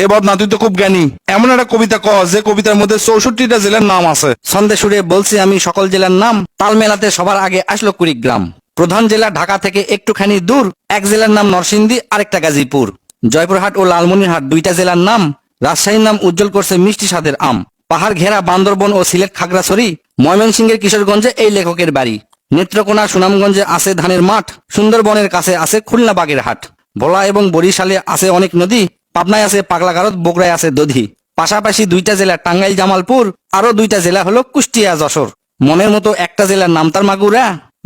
এবার না তুই তো খুব জ্ঞানী, এমন একটা কবিতা ক যে কবিতার মধ্যে 64টা জেলার নাম আছে। ছন্দে সুরে বলছি আমি সকল জেলার নাম, তাল মেলাতে সবার আগে আসলো কুড়িগ্রাম। প্রধান জেলা ঢাকা থেকে একটুখানি দূর, এক জেলার নাম নরসিংদী, আরেকটা গাজীপুর। জয়পুরহাট ও লালমনিরহাট দুইটা জেলার নাম, রাজশাহীর নাম উজ্জ্বল করছে মিষ্টি স্বাদের আম। পাহাড় ঘেরা বান্দরবন ও সিলেট খাগড়াছড়ি, ময়মনসিংহের কিশোরগঞ্জে এই লেখকের বাড়ি। নেত্রকোনা সুনামগঞ্জে আছে ধানের মাঠ, সুন্দরবনের কাছে আছে খুলনা বাগের হাট। ভোলা এবং বরিশালে আছে অনেক নদী, পাবনায় আছে পাগলাগারদ, বগুড়ায় আছে দধি। পাশাপাশি দুইটা জেলা টাঙ্গাইল জামালপুর, আরো দুইটা জেলা হলো কুষ্টিয়া যশোর। মনের মতো একটা জেলার নাম তার মাগুরা,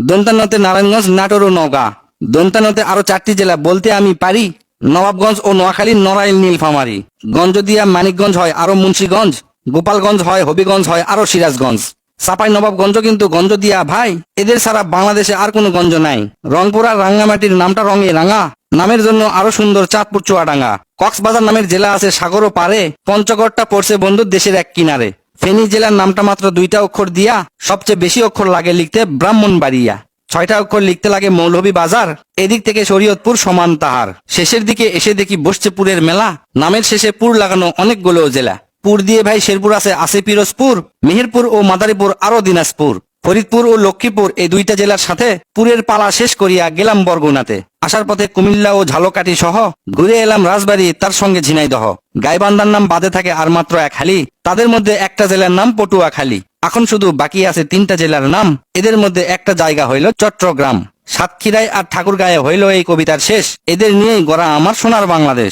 দন্তানতে নারায়ণগঞ্জ, নাটোর ও নওগাঁ। দন্তানতে আরো 4টি জেলা বলতে আমি পারি, নবাবগঞ্জ ও নোয়াখালী, নড়াইল, নীলফামারী। গঞ্জদিয়া মানিকগঞ্জ হয় আরো মুন্সিগঞ্জ, গোপালগঞ্জ হয়, হবিগঞ্জ হয় আরো সিরাজগঞ্জ। চাপাই নবাবগঞ্জ কিন্তু গঞ্জ দিয়া ভাই, এদের ছাড়া বাংলাদেশে আর কোনো গঞ্জ নাই। রংপুর আর রাঙ্গামাটির নামটা রঙে রাঙা, নামের জন্য আরো সুন্দর চাঁদপুর চুয়াডাঙ্গা। কক্সবাজার নামের জেলা আছে সাগরও পারে, পঞ্চগড়টা পড়ছে বন্ধু দেশের এক কিনারে। ফেনী জেলার নামটা মাত্র 2টা অক্ষর দিয়া, সবচেয়ে বেশি অক্ষর লাগে লিখতে ব্রাহ্মণবাড়িয়া। 6টা অক্ষর লিখতে লাগে মৌলভীবাজার, এদিক থেকে শরীয়তপুর সমান তাহার। শেষের দিকে এসে দেখি বসছে পুরের মেলা, নামের শেষে পুর লাগানো অনেকগুলো জেলা। পুর দিয়ে ভাই শেরপুর আছে পিরোজপুর, মেহেরপুর ও মাদারীপুর আরো দিনাজপুর। ফরিদপুর ও লক্ষ্মীপুর এই দুইটা জেলার সাথে পুরের পালা শেষ করিয়া গেলাম বরগুনাতে। আসার পথে কুমিল্লা ও ঝালকাঠি সহ ঘুরে এলাম রাজবাড়ী, তার সঙ্গে ঝিনাইদহ। গাইবান্ধার নাম বাদে থাকে আর মাত্র এক হালি, তাদের মধ্যে একটা জেলার নাম পটুয়াখালী। এখন শুধু বাকি আছে 3টা জেলার নাম, এদের মধ্যে একটা জায়গা হইল চট্টগ্রাম। সাতক্ষীরায় আর ঠাকুরগাঁয়ে হইল এই কবিতার শেষ। এদের নিয়েই গড়া আমার সোনার বাংলাদেশ।